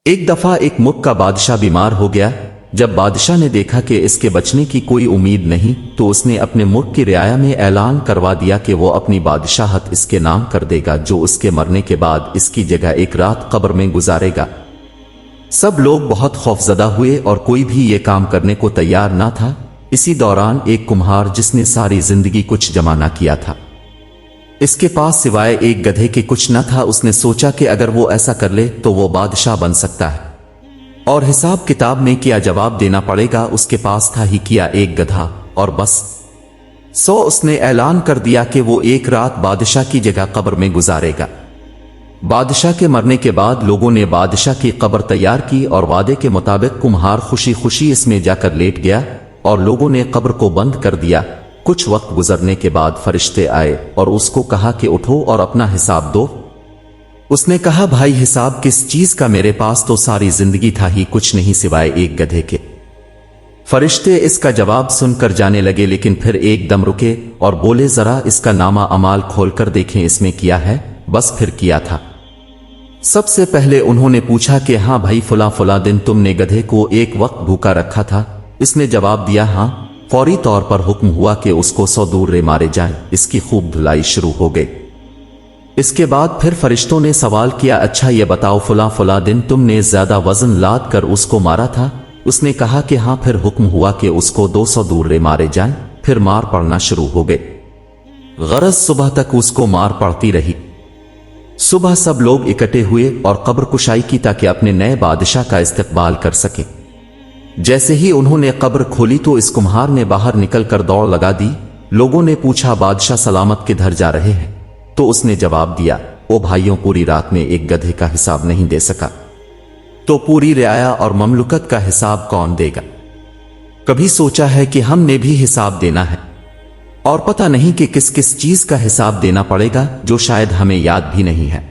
ایک دفعہ ایک ملک کا بادشاہ بیمار ہو گیا۔ جب بادشاہ نے دیکھا کہ اس کے بچنے کی کوئی امید نہیں تو اس نے اپنے ملک کی رعایا میں اعلان کروا دیا کہ وہ اپنی بادشاہت اس کے نام کر دے گا، جو اس کے مرنے کے بعد اس کی جگہ ایک رات قبر میں گزارے گا۔ سب لوگ بہت خوفزدہ ہوئے اور کوئی بھی یہ کام کرنے کو تیار نہ تھا۔ اسی دوران ایک کمہار جس نے ساری زندگی کچھ جمع نہ کیا تھا، اس کے پاس سوائے ایک گدھے کے کچھ نہ تھا، اس نے سوچا کہ اگر وہ ایسا کر لے تو وہ بادشاہ بن سکتا ہے اور حساب کتاب میں کیا جواب دینا پڑے گا۔ اس کے پاس تھا ہی کیا ایک گدھا اور بس اس نے اعلان کر دیا کہ وہ ایک رات بادشاہ کی جگہ قبر میں گزارے گا۔ بادشاہ کے مرنے کے بعد لوگوں نے بادشاہ کی قبر تیار کی اور وعدے کے مطابق کمہار خوشی خوشی اس میں جا کر لیٹ گیا اور لوگوں نے قبر کو بند کر دیا۔ کچھ وقت گزرنے کے بعد فرشتے آئے اور اس کو کہا کہ اٹھو اور اپنا حساب دو۔ اس نے کہا بھائی حساب کس چیز کا، میرے پاس تو ساری زندگی تھا ہی کچھ نہیں سوائے ایک گدھے کے۔ فرشتے اس کا جواب سن کر جانے لگے، لیکن پھر ایک دم رکے اور بولے ذرا اس کا نامہ اعمال کھول کر دیکھیں اس میں کیا ہے۔ بس پھر کیا تھا؟ سب سے پہلے انہوں نے پوچھا کہ ہاں بھائی فلاں دن تم نے گدھے کو ایک وقت بھوکا رکھا تھا؟ اس نے جواب دیا ہاں۔ فوری طور پر حکم ہوا کہ اس کو 100 دورے مارے جائیں۔ اس کی خوب دھلائی شروع ہو گئی۔ اس کے بعد پھر فرشتوں نے سوال کیا اچھا یہ بتاؤ فلاں دن تم نے زیادہ وزن لاد کر اس کو مارا تھا؟ اس نے کہا کہ ہاں۔ پھر حکم ہوا کہ اس کو 200 دورے مارے جائیں۔ پھر مار پڑنا شروع ہو گئے، غرض صبح تک اس کو مار پڑتی رہی۔ صبح سب لوگ اکٹھے ہوئے اور قبر کشائی کی تاکہ اپنے نئے بادشاہ کا استقبال کر سکیں۔ جیسے ہی انہوں نے قبر کھولی تو اس کمہار نے باہر نکل کر دوڑ لگا دی۔ لوگوں نے پوچھا بادشاہ سلامت کدھر جا رہے ہیں؟ تو اس نے جواب دیا او بھائیوں پوری رات میں ایک گدھے کا حساب نہیں دے سکا تو پوری رعایا اور مملکت کا حساب کون دے گا؟ کبھی سوچا ہے کہ ہم نے بھی حساب دینا ہے اور پتہ نہیں کہ کس کس چیز کا حساب دینا پڑے گا جو شاید ہمیں یاد بھی نہیں ہے۔